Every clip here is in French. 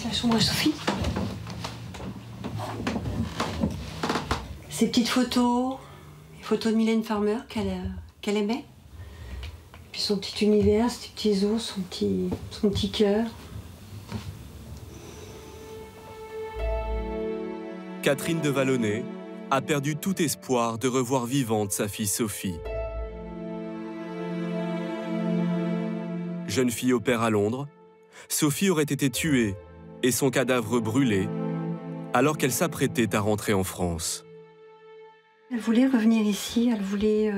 c'est la chambre à Sophie. Ces petites photos, les photos de Mylène Farmer qu'elle aimait. Puis son petit univers, ses petits os, son petit cœur. Catherine de Vallonné a perdu tout espoir de revoir vivante sa fille Sophie. Jeune fille au père à Londres, Sophie aurait été tuée et son cadavre brûlé alors qu'elle s'apprêtait à rentrer en France. Elle voulait revenir ici, elle voulait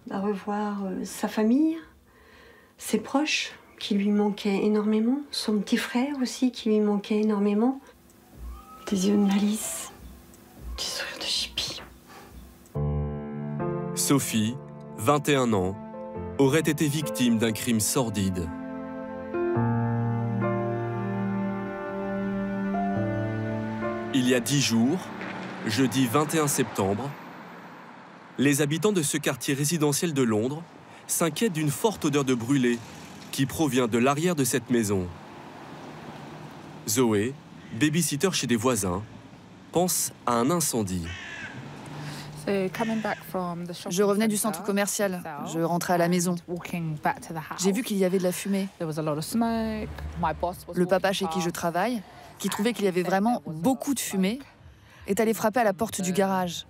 revoir sa famille, ses proches qui lui manquaient énormément, son petit frère aussi qui lui manquait énormément. Des yeux de malice, des sourires de chippie. Sophie, 21 ans, aurait été victime d'un crime sordide. Il y a 10 jours, jeudi 21 septembre, les habitants de ce quartier résidentiel de Londres s'inquiètent d'une forte odeur de brûlé qui provient de l'arrière de cette maison. Zoé, baby-sitter chez des voisins, pense à un incendie. Je revenais du centre commercial. Je rentrais à la maison. J'ai vu qu'il y avait de la fumée. Le papa chez qui je travaille, qui trouvait qu'il y avait vraiment beaucoup de fumée, est allé frapper à la porte du garage.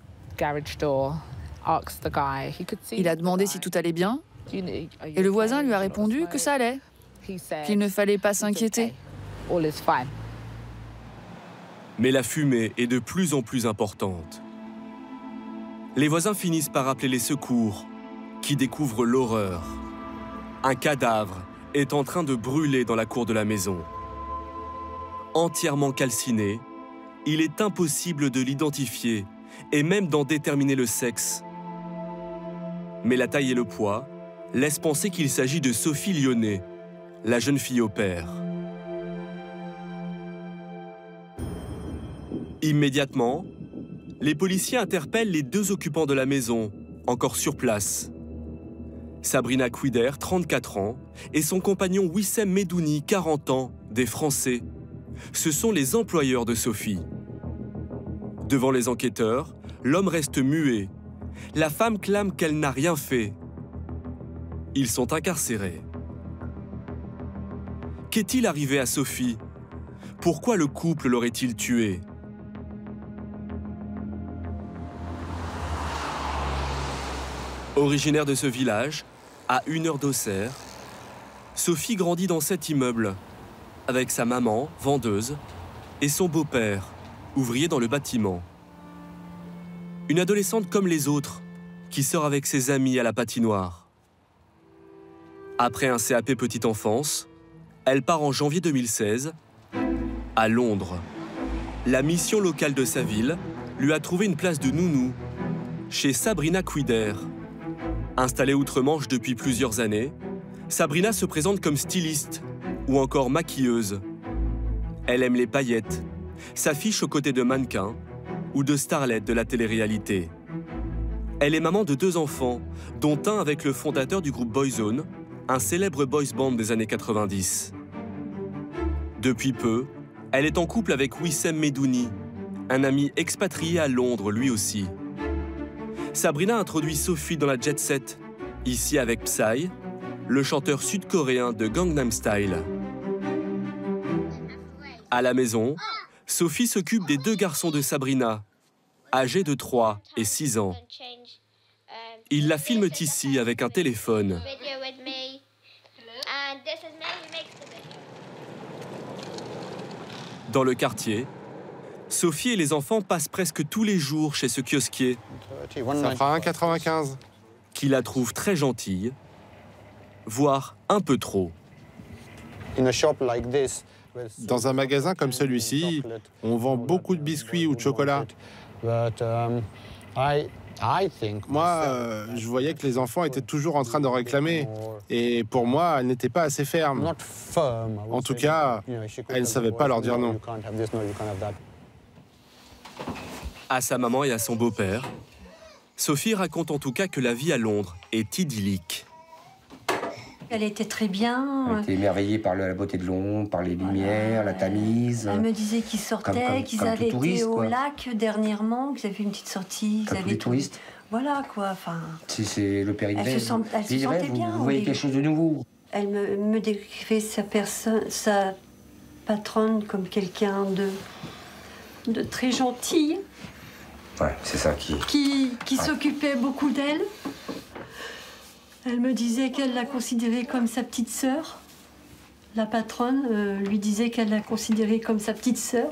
Il a demandé si tout allait bien, et le voisin lui a répondu que ça allait, qu'il ne fallait pas s'inquiéter. Mais la fumée est de plus en plus importante. Les voisins finissent par appeler les secours, qui découvrent l'horreur. Un cadavre est en train de brûler dans la cour de la maison. Entièrement calciné, il est impossible de l'identifier et même d'en déterminer le sexe. Mais la taille et le poids laissent penser qu'il s'agit de Sophie Lyonnais, la jeune fille au père. Immédiatement, les policiers interpellent les 2 occupants de la maison, encore sur place. Sabrina Kouider, 34 ans, et son compagnon Wissem Medouni, 40 ans, des Français. Ce sont les employeurs de Sophie. Devant les enquêteurs, l'homme reste muet. La femme clame qu'elle n'a rien fait. Ils sont incarcérés. Qu'est-il arrivé à Sophie? Pourquoi le couple l'aurait-il tuée? Originaire de ce village, à 1 heure d'Auxerre, Sophie grandit dans cet immeuble, avec sa maman, vendeuse, et son beau-père, ouvrier dans le bâtiment. Une adolescente comme les autres, qui sort avec ses amis à la patinoire. Après un CAP petite enfance, elle part en janvier 2016 à Londres. La mission locale de sa ville lui a trouvé une place de nounou chez Sabrina Kouider. Installée outre-Manche depuis plusieurs années, Sabrina se présente comme styliste ou encore maquilleuse. Elle aime les paillettes, s'affiche aux côtés de mannequins ou de starlettes de la télé-réalité. Elle est maman de 2 enfants, dont un avec le fondateur du groupe Boyzone, un célèbre boys band des années 90. Depuis peu, elle est en couple avec Wissem Medouni, un ami expatrié à Londres lui aussi. Sabrina introduit Sophie dans la jet set, ici avec Psy, le chanteur sud-coréen de Gangnam Style. À la maison, Sophie s'occupe des 2 garçons de Sabrina, âgés de 3 et 6 ans. Il la filme ici avec un téléphone. Dans le quartier, Sophie et les enfants passent presque tous les jours chez ce kiosquier. Ça fera 1,95. Qui la trouve très gentille, voire un peu trop. Dans un magasin comme celui-ci, on vend beaucoup de biscuits ou de chocolat. Moi, je voyais que les enfants étaient toujours en train de réclamer. Et pour moi, elle n'était pas assez ferme. En tout cas, elle ne savait pas leur dire non. À sa maman et à son beau-père, Sophie raconte en tout cas que la vie à Londres est idyllique. Elle était très bien. Elle était émerveillée par la beauté de Londres, par les lumières, la Tamise. Elle me disait qu'ils sortaient, qu'ils avaient été au quoi. lac dernièrement, qu'ils avaient fait une petite sortie. Comme tous les touristes. Voilà quoi, enfin... C'est le périple. Elle se sentait bien. Vous voyez quelque chose de nouveau. Elle me décrivait sa patronne comme quelqu'un de très gentil. Ouais, c'est ça Qui s'occupait beaucoup d'elle. Elle me disait qu'elle la considérait comme sa petite sœur. La patronne lui disait qu'elle la considérait comme sa petite sœur.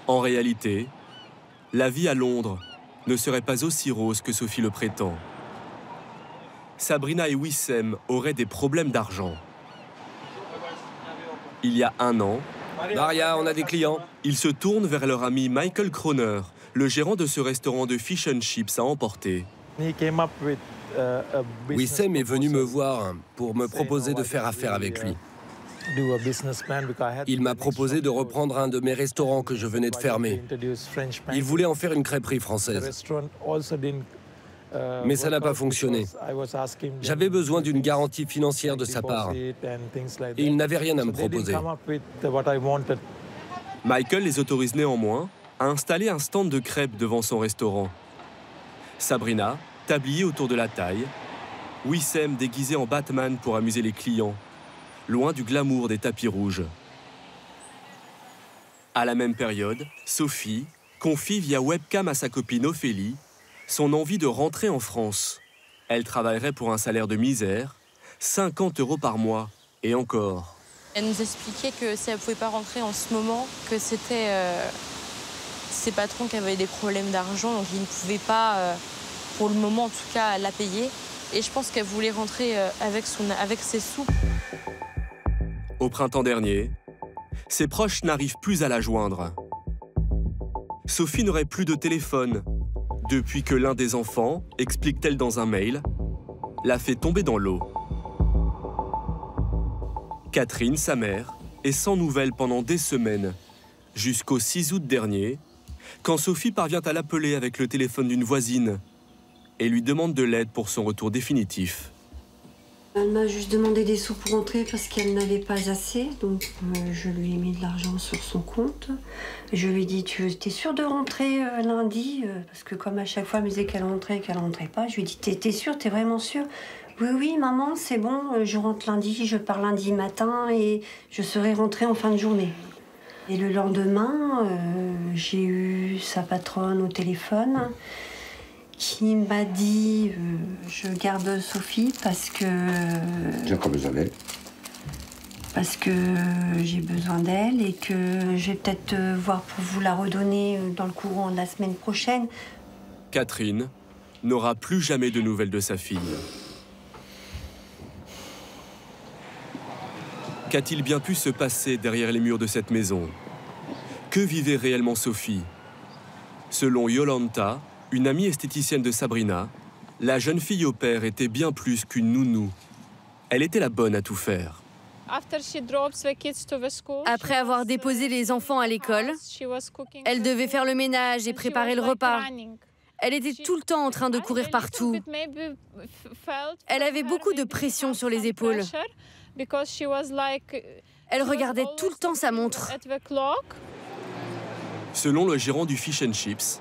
En réalité, la vie à Londres ne serait pas aussi rose que Sophie le prétend. Sabrina et Wissem auraient des problèmes d'argent. Il y a 1 an, Maria, on a des clients. ils se tournent vers leur ami Michael Kroner, le gérant de ce restaurant de fish and chips à emporter. Wissem est venu me voir pour me proposer de faire affaire avec lui. Il m'a proposé de reprendre un de mes restaurants que je venais de fermer. Il voulait en faire une crêperie française. Mais ça n'a pas fonctionné. J'avais besoin d'une garantie financière de sa part. Et il n'avait rien à me proposer. Michael les autorise néanmoins à installer un stand de crêpes devant son restaurant. Sabrina, tablier autour de la taille. Wissem déguisé en Batman pour amuser les clients, loin du glamour des tapis rouges. À la même période, Sophie confie via webcam à sa copine Ophélie son envie de rentrer en France. Elle travaillerait pour un salaire de misère, 50 € par mois, et encore. Elle nous expliquait que si elle ne pouvait pas rentrer en ce moment, que c'était ses patrons qui avaient des problèmes d'argent, donc ils ne pouvaient pas, pour le moment en tout cas, la payer. Et je pense qu'elle voulait rentrer avec ses sous. Au printemps dernier, ses proches n'arrivent plus à la joindre. Sophie n'aurait plus de téléphone depuis que l'un des enfants, explique-t-elle dans un mail, l'a fait tomber dans l'eau. Catherine, sa mère, est sans nouvelles pendant des semaines, jusqu'au 6 août dernier, quand Sophie parvient à l'appeler avec le téléphone d'une voisine et lui demande de l'aide pour son retour définitif. Elle m'a juste demandé des sous pour rentrer parce qu'elle n'avait pas assez, donc je lui ai mis de l'argent sur son compte. Je lui ai dit, tu es sûre de rentrer lundi? Parce que comme à chaque fois elle me disait qu'elle rentrait pas, je lui ai dit, t'es sûre, t'es vraiment sûre? Oui, maman, c'est bon, je rentre lundi, je pars lundi matin et je serai rentrée en fin de journée. Et le lendemain, j'ai eu sa patronne au téléphone qui m'a dit je garde Sophie parce que... J'ai encore besoin d'elle. Parce que j'ai besoin d'elle et que je vais peut-être voir pour vous la redonner dans le courant de la semaine prochaine. Catherine n'aura plus jamais de nouvelles de sa fille. Qu'a-t-il bien pu se passer derrière les murs de cette maison? Que vivait réellement Sophie? Selon Yolanta, une amie esthéticienne de Sabrina, la jeune fille au père était bien plus qu'une nounou. Elle était la bonne à tout faire. Après avoir déposé les enfants à l'école, elle devait faire le ménage et préparer le repas. Elle était tout le temps en train de courir partout. Elle avait beaucoup de pression sur les épaules. Elle regardait tout le temps sa montre. Selon le gérant du Fish and Chips,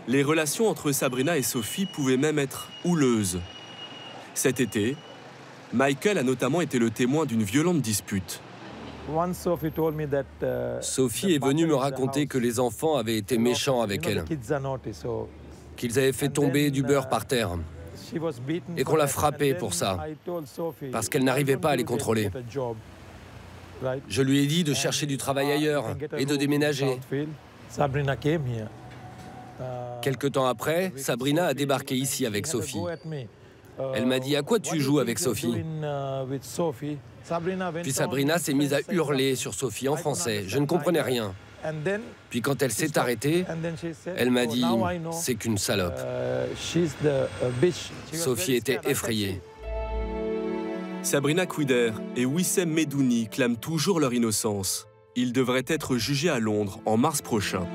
les relations entre Sabrina et Sophie pouvaient même être houleuses. Cet été, Michael a notamment été le témoin d'une violente dispute. Sophie est venue me raconter que les enfants avaient été méchants avec elle, qu'ils avaient fait tomber du beurre par terre et qu'on l'a frappée pour ça, parce qu'elle n'arrivait pas à les contrôler. Je lui ai dit de chercher du travail ailleurs et de déménager. Quelque temps après, Sabrina a débarqué ici avec Sophie. Elle m'a dit « À quoi tu joues avec Sophie ?» Puis Sabrina s'est mise à hurler sur Sophie en français. Je ne comprenais rien. Puis quand elle s'est arrêtée, elle m'a dit « C'est qu'une salope ». Sophie était effrayée. Sabrina Quider et Wissem Medouni clament toujours leur innocence. Ils devraient être jugés à Londres en mars prochain.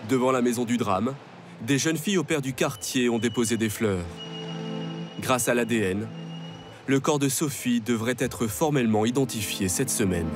Devant la maison du drame, des jeunes filles au père du quartier ont déposé des fleurs. Grâce à l'ADN, le corps de Sophie devrait être formellement identifié cette semaine.